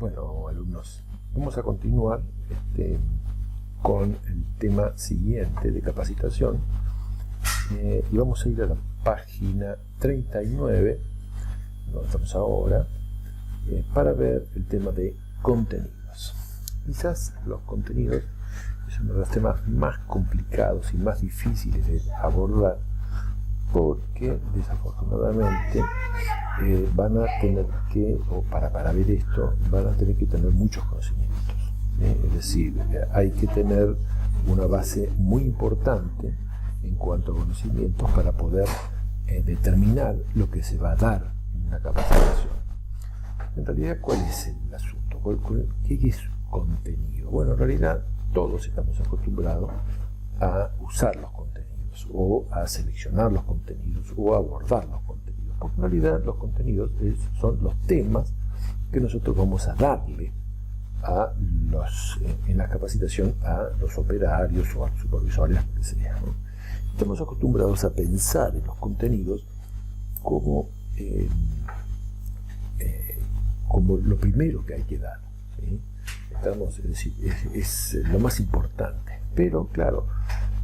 Bueno, alumnos, vamos a continuar con el tema siguiente de capacitación y vamos a ir a la página 39, donde estamos ahora, para ver el tema de contenidos. Quizás los contenidos es uno de los temas más complicados y más difíciles de abordar, porque desafortunadamente van a tener que, o para ver esto, van a tener que tener muchos conocimientos. Es decir, hay que tener una base muy importante en cuanto a conocimientos para poder determinar lo que se va a dar en una capacitación. En realidad, ¿cuál es el asunto? ¿Qué es contenido? Bueno, en realidad todos estamos acostumbrados a usar los contenidos, o a seleccionar los contenidos, o a abordar los contenidos, porque en realidad los contenidos son los temas que nosotros vamos a darle en la capacitación a los operarios o a los supervisores, lo que sea, ¿no? Estamos acostumbrados a pensar en los contenidos como lo primero que hay que dar, ¿sí? Es decir, es lo más importante, pero claro,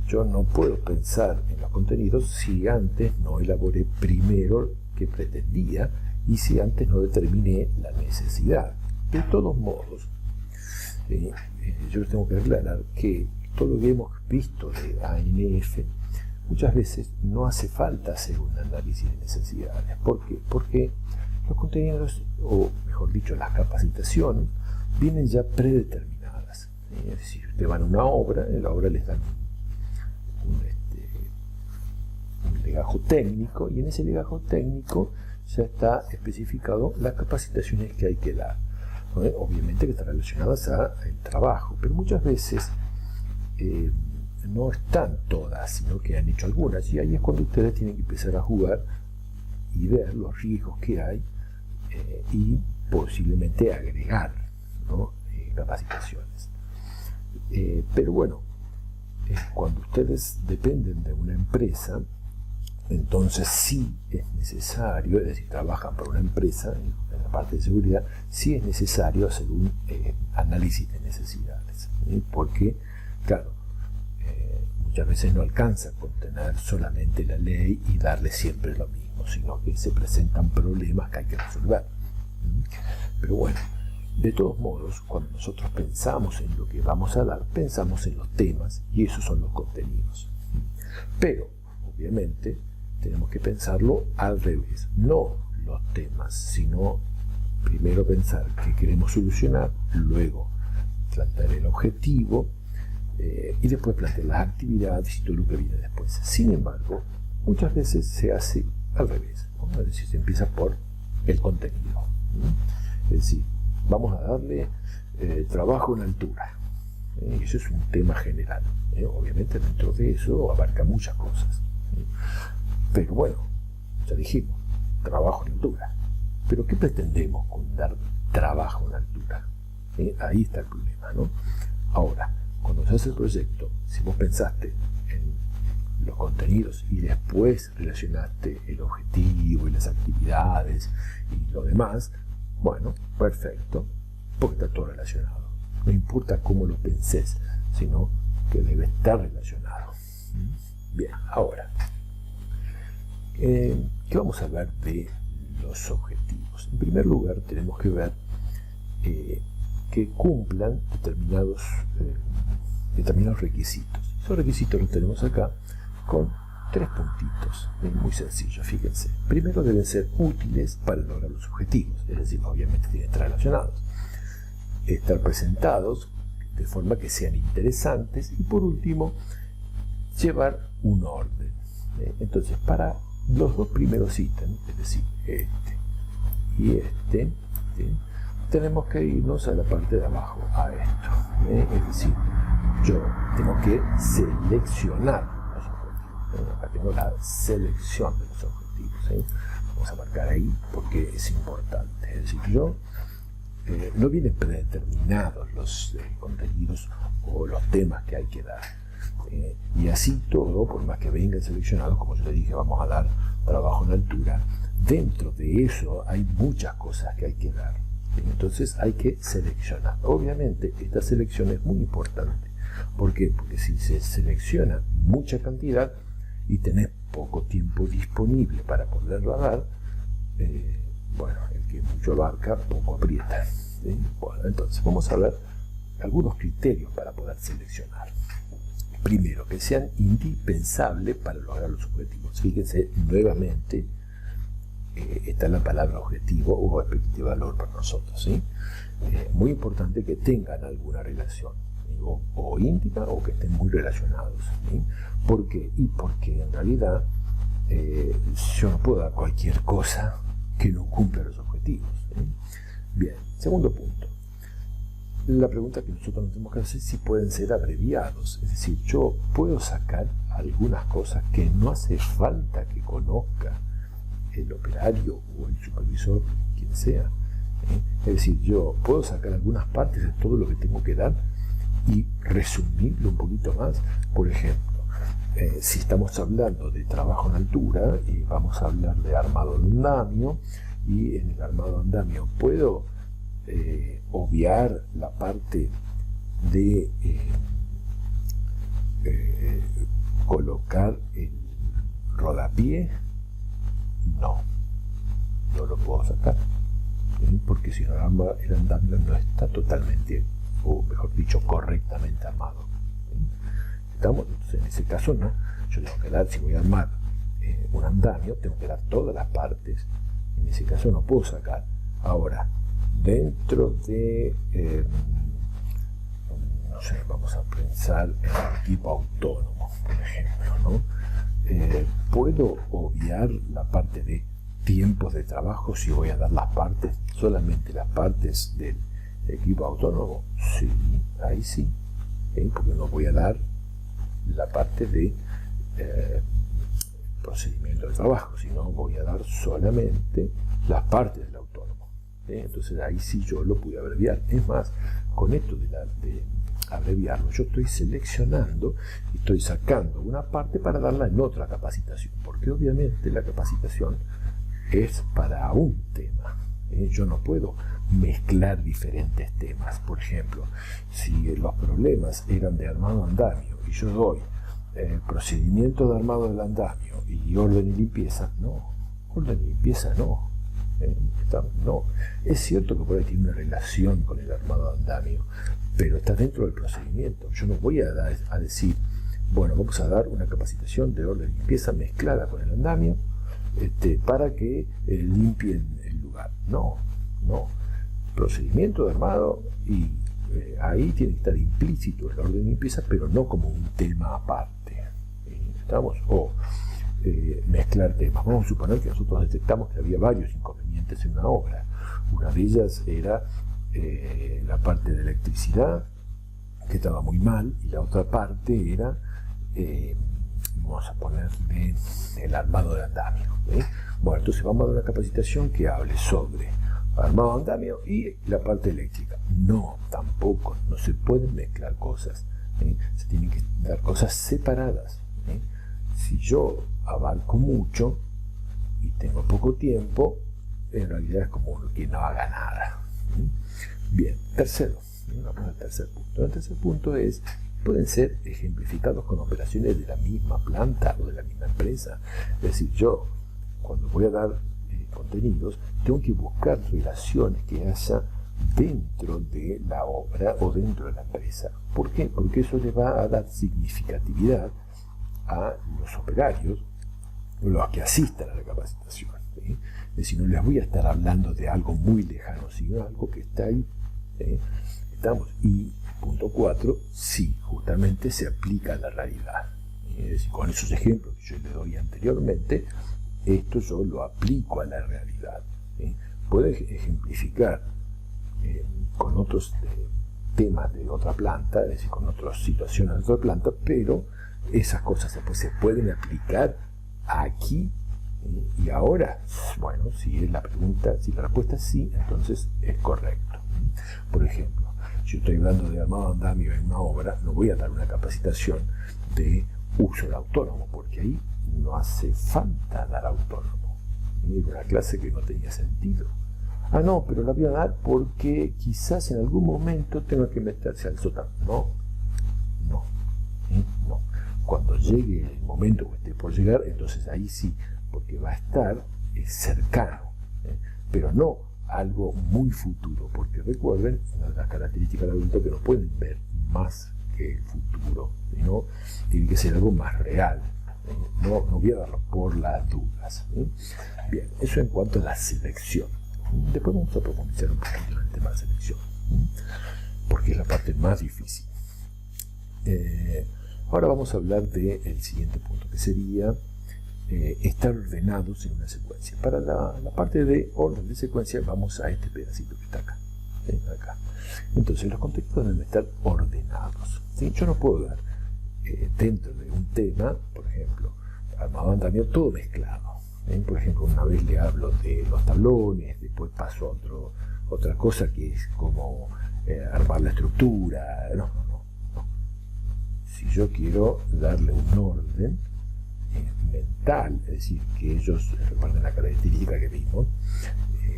yo no puedo pensar en los contenidos si antes no elaboré primero qué pretendía y si antes no determiné la necesidad. De todos modos, yo les tengo que aclarar que todo lo que hemos visto de ANF, muchas veces no hace falta hacer un análisis de necesidades. ¿Por qué? Porque los contenidos, o mejor dicho, las capacitaciones, vienen ya predeterminadas. Es decir, ustedes van a una obra, en la obra les dan un legajo técnico, y en ese legajo técnico ya está especificado las capacitaciones que hay que dar, ¿no? Obviamente que están relacionadas al trabajo, pero muchas veces no están todas, sino que han hecho algunas, y ahí es cuando ustedes tienen que empezar a jugar y ver los riesgos que hay y posiblemente agregar, ¿no? Capacitaciones. Pero bueno, cuando ustedes dependen de una empresa, entonces sí es necesario, es decir, trabajan para una empresa en la parte de seguridad, sí es necesario hacer un análisis de necesidades, porque, claro, muchas veces no alcanza con tener solamente la ley y darle siempre lo mismo, sino que se presentan problemas que hay que resolver. Pero bueno, de todos modos, cuando nosotros pensamos en lo que vamos a dar, pensamos en los temas, y esos son los contenidos. Pero, obviamente, tenemos que pensarlo al revés, no los temas, sino primero pensar qué queremos solucionar, luego plantear el objetivo, y después plantear las actividades y todo lo que viene después. Sin embargo, muchas veces se hace al revés, ¿no? Es decir, se empieza por el contenido, ¿no? Es decir, vamos a darle trabajo en altura. Eso es un tema general. Obviamente dentro de eso abarca muchas cosas. Pero bueno, ya dijimos, trabajo en altura. Pero ¿qué pretendemos con dar trabajo en altura? Ahí está el problema, ¿no? Ahora, cuando se hace el proyecto, si vos pensaste en los contenidos y después relacionaste el objetivo y las actividades y lo demás, bueno, perfecto, porque está todo relacionado. No importa cómo lo pensés, sino que debe estar relacionado. Bien, ahora, ¿qué vamos a ver de los objetivos? En primer lugar, tenemos que ver que cumplan determinados requisitos. Esos requisitos los tenemos acá con 3 puntitos, muy sencillo, fíjense. Primero, deben ser útiles para lograr los objetivos, es decir, obviamente tienen que estar relacionados. Estar presentados de forma que sean interesantes, y por último, llevar un orden. Entonces, para los 2 primeros ítems, es decir, este y este, ¿sí? Tenemos que irnos a la parte de abajo, a esto. Es decir, yo tengo que seleccionar los objetivos. Acá tengo la selección de los objetivos. Vamos a marcar ahí porque es importante. Es decir, no vienen predeterminados los contenidos o los temas que hay que dar. Y así todo, por más que vengan seleccionados, como yo le dije, vamos a dar trabajo en altura. Dentro de eso hay muchas cosas que hay que dar. Entonces hay que seleccionar. Obviamente esta selección es muy importante. ¿Por qué? Porque si se selecciona mucha cantidad y tenés poco tiempo disponible para poderla dar, bueno, el que mucho abarca, poco aprieta. ¿Sí? Bueno, entonces vamos a ver algunos criterios para poder seleccionar. Primero, que sean indispensables para lograr los objetivos. Fíjense, nuevamente, está la palabra objetivo o expectativa de valor para nosotros. ¿Sí? Muy importante que tengan alguna relación, o íntima o que estén muy relacionados. ¿Sí? ¿Por qué? Y porque en realidad yo no puedo dar cualquier cosa que no cumpla los objetivos. ¿Sí? Bien, segundo punto. La pregunta que nosotros nos tenemos que hacer es si pueden ser abreviados. Es decir, yo puedo sacar algunas cosas que no hace falta que conozca el operario o el supervisor, quien sea. Es decir, yo puedo sacar algunas partes de todo lo que tengo que dar y resumirlo un poquito más. Por ejemplo, si estamos hablando de trabajo en altura y vamos a hablar de armado de andamio, y en el armado de andamio puedo obviar la parte de colocar el rodapié. No lo puedo sacar, porque si no el andamio no está totalmente, o mejor dicho, correctamente armado. ¿Estamos? Entonces en ese caso no, yo tengo que dar, si voy a armar un andamio, tengo que dar todas las partes. En ese caso no puedo sacar. Ahora, dentro de no sé, vamos a pensar en el equipo autónomo, por ejemplo, ¿no? ¿Puedo obviar la parte de tiempos de trabajo si voy a dar las partes, solamente las partes del equipo autónomo? Sí, ahí sí, porque no voy a dar la parte de procedimiento de trabajo, sino voy a dar solamente las partes del autónomo. Entonces ahí sí yo lo pude abreviar. Es más, con esto de abreviarlo, yo estoy seleccionando y estoy sacando una parte para darla en otra capacitación, porque obviamente la capacitación es para un tema. Yo no puedo mezclar diferentes temas. Por ejemplo, si los problemas eran de armado andamio y yo doy procedimiento de armado del andamio y orden y limpieza, no, orden y limpieza no. No, es cierto que por ahí tiene una relación con el armado de andamio, pero está dentro del procedimiento. Yo no voy a decir, bueno, vamos a dar una capacitación de orden y limpieza mezclada con el andamio para que limpien el lugar. No, procedimiento de armado, y ahí tiene que estar implícito el orden y limpieza, pero no como un tema aparte. ¿Estamos? O mezclar temas. Vamos a suponer que nosotros detectamos que había varios inconvenientes en una obra. Una de ellas era la parte de electricidad, que estaba muy mal, y la otra parte era, vamos a ponerle, el armado de andamio. Bueno, entonces vamos a dar una capacitación que hable sobre armado de andamio y la parte eléctrica. No, tampoco, no se pueden mezclar cosas. Se tienen que dar cosas separadas. Si yo abarco mucho y tengo poco tiempo, en realidad es como que no haga nada. Bien, tercero, vamos al tercer punto. El tercer punto es, pueden ser ejemplificados con operaciones de la misma planta o de la misma empresa. Es decir, yo cuando voy a dar contenidos, tengo que buscar relaciones que haya dentro de la obra o dentro de la empresa. ¿Por qué? Porque eso le va a dar significatividad a los operarios, los que asistan a la capacitación. ¿Sí? Es decir, no les voy a estar hablando de algo muy lejano, sino algo que está ahí. Estamos. Y punto 4, sí, justamente se aplica a la realidad. Es decir, con esos ejemplos que yo le doy anteriormente, esto yo lo aplico a la realidad. Puedo ejemplificar con otros temas de otra planta, es decir, con otras situaciones de otra planta, pero esas cosas se pueden aplicar aquí y ahora. Bueno, si es la pregunta, si la respuesta es sí, entonces es correcto. Por ejemplo, si yo estoy hablando de armado de andamio en una obra, no voy a dar una capacitación de uso del autónomo, porque ahí no hace falta dar autónomo. Era una clase que no tenía sentido. Ah, no, pero la voy a dar porque quizás en algún momento tenga que meterse al sótano. No, no, no. Cuando llegue el momento que esté por llegar, entonces ahí sí, porque va a estar cercano, pero no algo muy futuro, porque recuerden, una de las características del adulto que no pueden ver más que el futuro, ¿no? Tiene que ser algo más real. No voy a darlo por las dudas. Bien, eso en cuanto a la selección. Después vamos a profundizar un poquito en el tema de la selección, porque es la parte más difícil. Ahora vamos a hablar del siguiente punto, que sería estar ordenados en una secuencia. Para la parte de orden de secuencia vamos a este pedacito que está acá. Acá. Entonces los contextos deben estar ordenados. ¿Sí? Yo no puedo dar dentro de un tema, por ejemplo, armado andamio, todo mezclado. Por ejemplo, una vez le hablo de los tablones, después paso a otra cosa que es como armar la estructura. No. Si yo quiero darle un orden mental, es decir, que ellos, recuerden la característica que vimos,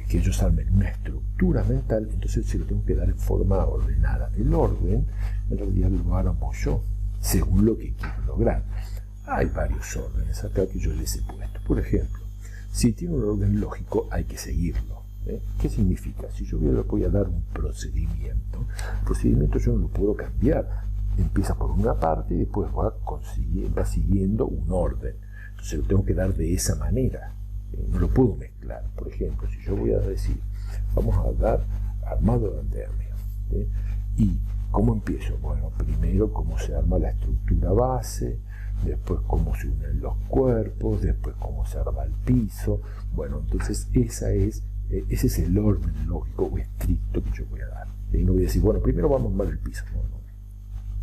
que ellos armen una estructura mental, entonces se lo tengo que dar en forma ordenada. El orden, en realidad, lo armo yo, según lo que quiero lograr. Hay varios órdenes acá que yo les he puesto. Por ejemplo, si tiene un orden lógico, hay que seguirlo. ¿Qué significa? Si yo voy a dar un procedimiento, el procedimiento yo no lo puedo cambiar. Empieza por una parte y después va siguiendo un orden. Entonces lo tengo que dar de esa manera. No lo puedo mezclar. Por ejemplo, si yo voy a decir, vamos a dar armado de andamio. ¿Y cómo empiezo? Bueno, primero cómo se arma la estructura base, después cómo se unen los cuerpos, después cómo se arma el piso. Bueno, entonces ese es el orden lógico o estricto que yo voy a dar. Y no voy a decir, bueno, primero vamos a armar el piso. No.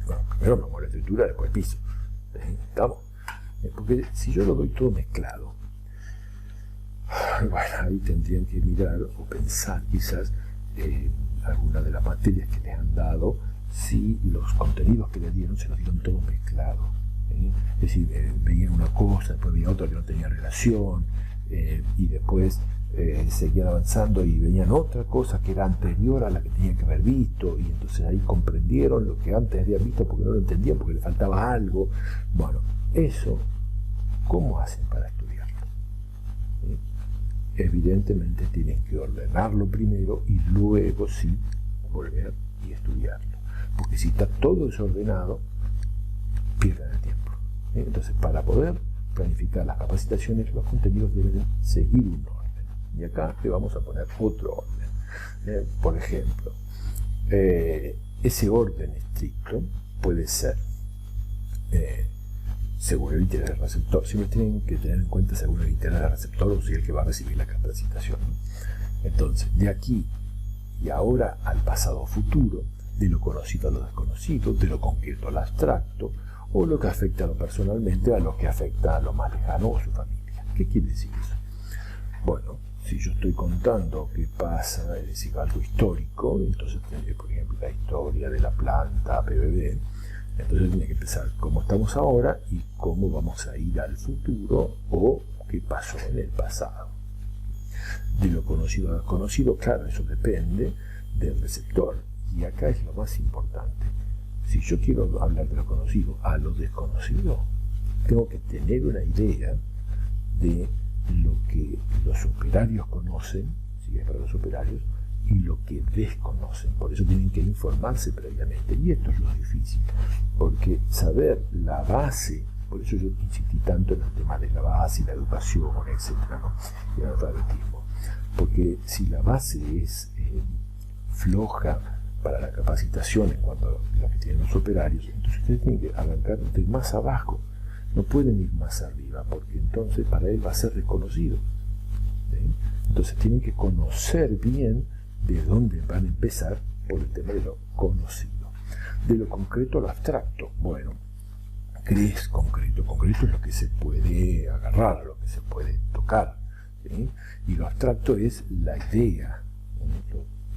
Bueno, primero vamos a la estructura, después el piso. ¿Estamos? Porque si yo lo doy todo mezclado, bueno, ahí tendrían que mirar o pensar quizás algunas de las materias que les han dado, si los contenidos que les dieron se los dieron todo mezclado. Es decir, veían una cosa, después veía otra que no tenía relación, y después seguían avanzando y veían otra cosa que era anterior a la que tenían que haber visto, y entonces ahí comprendieron lo que antes habían visto porque no lo entendían, porque le faltaba algo. Bueno, eso, ¿cómo hacen para estudiarlo? Evidentemente tienen que ordenarlo primero y luego sí volver y estudiarlo, porque si está todo desordenado, pierden el tiempo. Entonces, para poder planificar las capacitaciones, los contenidos deben seguir un orden. Y acá le vamos a poner otro orden. Por ejemplo, ese orden estricto puede ser según el interés del receptor. Siempre tienen que tener en cuenta según el interés del receptor, o sea, el que va a recibir la capacitación. Entonces, de aquí y ahora al pasado futuro, de lo conocido a lo desconocido, de lo concreto al abstracto, o lo que afecta a lo personalmente a lo que afecta a lo más lejano o su familia. ¿Qué quiere decir eso? Bueno, si yo estoy contando qué pasa, es decir, algo histórico, entonces tendré, por ejemplo, la historia de la planta PBB. Entonces tiene que empezar cómo estamos ahora y cómo vamos a ir al futuro o qué pasó en el pasado. De lo conocido a lo desconocido, claro, eso depende del receptor. Y acá es lo más importante. Si yo quiero hablar de lo conocido a lo desconocido, tengo que tener una idea de lo que los operarios conocen, si es para los operarios, y lo que desconocen. Por eso tienen que informarse previamente. Y esto es lo difícil, porque saber la base, por eso yo insistí tanto en el tema de la base y la educación, etcétera, ¿no? Y el alfabetismo. Porque si la base es floja para la capacitación en cuanto a lo que tienen los operarios, entonces ustedes tienen que arrancar de más abajo. No pueden ir más arriba, porque entonces para él va a ser desconocido. ¿Sí? Entonces tienen que conocer bien de dónde van a empezar por el tema de lo conocido. De lo concreto a lo abstracto. Bueno, ¿qué es concreto? Concreto es lo que se puede agarrar, lo que se puede tocar. ¿Sí? Y lo abstracto es la idea,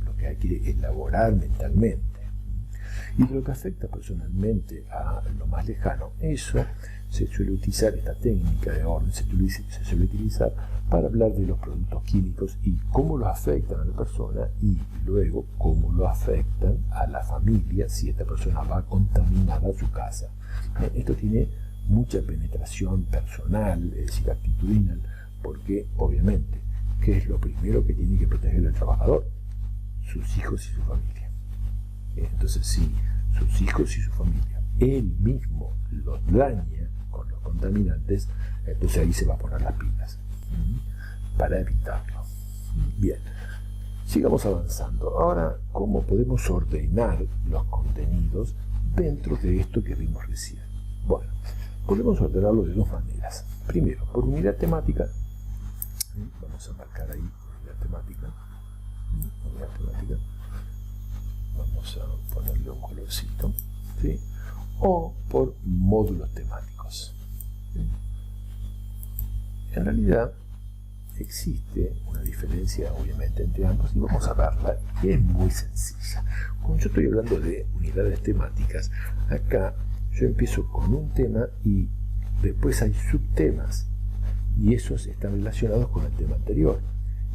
lo que hay que elaborar mentalmente. Y de lo que afecta personalmente a lo más lejano, eso se suele utilizar, esta técnica de orden se suele utilizar para hablar de los productos químicos y cómo los afectan a la persona y luego cómo lo afectan a la familia si esta persona va contaminada a su casa. Esto tiene mucha penetración personal, es decir, actitudinal, porque obviamente, ¿qué es lo primero que tiene que proteger el trabajador? Sus hijos y su familia. Entonces, si sus hijos y su familia, él mismo los daña con los contaminantes, entonces ahí se va a poner las pilas para evitarlo. Bien, sigamos avanzando. Ahora, ¿cómo podemos ordenar los contenidos dentro de esto que vimos recién? Bueno, podemos ordenarlo de dos maneras. Primero, por unidad temática. Vamos a marcar ahí unidad temática. Vamos a ponerle un colorcito, ¿sí? O por módulos temáticos. ¿Sí? En realidad existe una diferencia obviamente entre ambos y vamos a verla, y es muy sencilla. Cuando yo estoy hablando de unidades temáticas, acá yo empiezo con un tema y después hay subtemas y esos están relacionados con el tema anterior.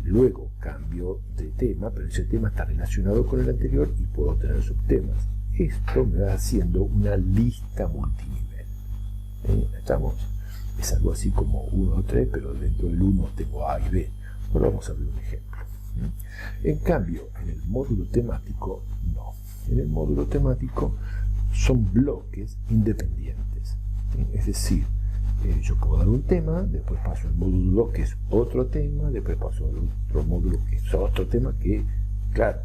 Luego cambio de tema, pero ese tema está relacionado con el anterior y puedo tener subtemas. Esto me va haciendo una lista multinivel. ¿Estamos? Es algo así como 1 o 3, pero dentro del 1 tengo A y B. Ahora vamos a ver un ejemplo. En cambio, en el módulo temático, no. En el módulo temático son bloques independientes. Es decir, yo puedo dar un tema, después paso al módulo 2 que es otro tema, después paso al otro módulo que es otro tema que, claro,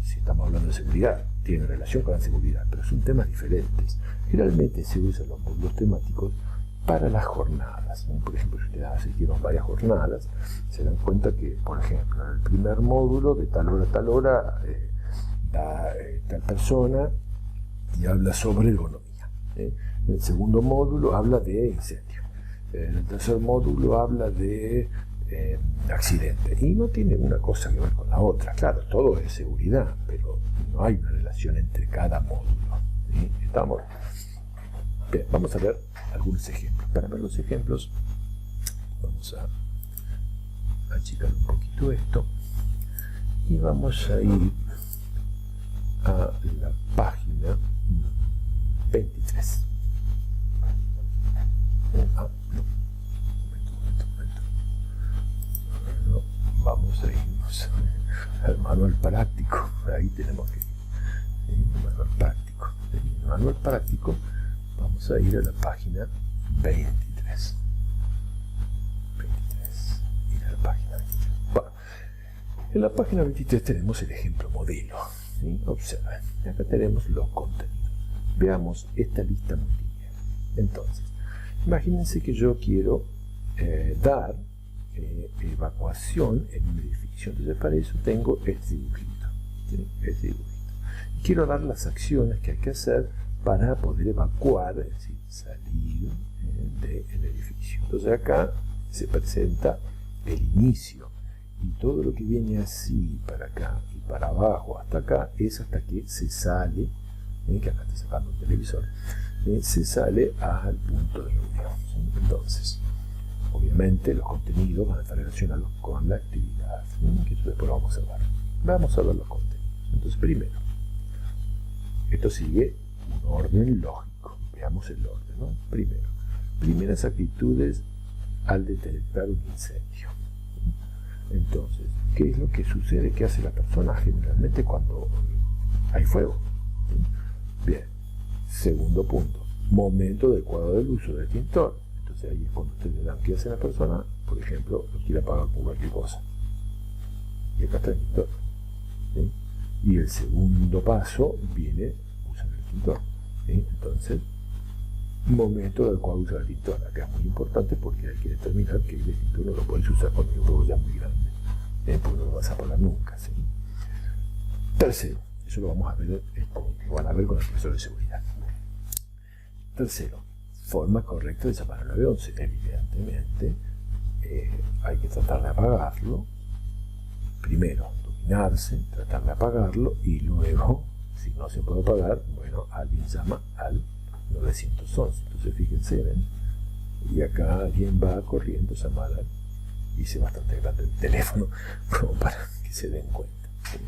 si estamos hablando de seguridad, tiene relación con la seguridad, pero son temas diferentes. Generalmente se usan los módulos temáticos para las jornadas. Por ejemplo, si ustedes asistieron varias jornadas, se dan cuenta que, por ejemplo, en el primer módulo, de tal hora a tal hora, tal persona y habla sobre ergonomía. En el segundo módulo habla de incendio. En el tercer módulo habla de accidente. Y no tiene una cosa que ver con la otra. Claro, todo es seguridad, pero no hay una relación entre cada módulo. ¿Sí? ¿Estamos? Bien, vamos a ver algunos ejemplos. Para ver los ejemplos, vamos a achicar un poquito esto y vamos a ir a la página 23. No, vamos a irnos al manual práctico. Ahí tenemos que ir. El manual práctico. El manual práctico, vamos a ir a la página 23. Ir a la página 23. Bueno, en la página 23 tenemos el ejemplo modelo. ¿Sí? Observen, acá tenemos los contenidos. Veamos esta lista multinivel. Entonces, imagínense que yo quiero dar evacuación en un edificio. Entonces, para eso tengo este dibujito. ¿Sí? Este dibujito. Y quiero dar las acciones que hay que hacer para poder evacuar, es decir, salir del edificio. Entonces, acá se presenta el inicio. Y todo lo que viene así para acá y para abajo hasta acá es hasta que se sale, que acá está sacando un televisor, se sale al punto de reunión. Entonces, obviamente los contenidos van a estar relacionados con la actividad, que eso después lo vamos a ver. Vamos a ver los contenidos. Entonces, primero, esto sigue un orden lógico. Veamos el orden, ¿no? Primero, primeras actitudes al detectar un incendio. Entonces, ¿qué es lo que sucede? ¿Qué hace la persona generalmente cuando hay fuego? Bien. Segundo punto, momento adecuado del uso del extintor. Entonces ahí es cuando ustedes le dan qué hace la persona, por ejemplo, lo quiere apagar con cualquier cosa. Y acá está el extintor. ¿Sí? Y el segundo paso viene usar el extintor. ¿Sí? Entonces, momento adecuado de usar el extintor. Acá es muy importante porque hay que determinar que el extintor no lo puedes usar cuando hay un fuego ya muy grande. Porque no lo vas a apagar nunca. ¿Sí? Tercero, eso lo vamos a ver, lo van a ver con el profesor de seguridad. Tercero, forma correcta de llamar al 911. Evidentemente, hay que tratar de apagarlo. Primero, dominarse, tratar de apagarlo y luego Si no se puede pagar, bueno, alguien llama al 911. Entonces fíjense, ¿ven? Y acá alguien va corriendo, llama al... Hice bastante grande el teléfono como para que se den cuenta, ¿sí?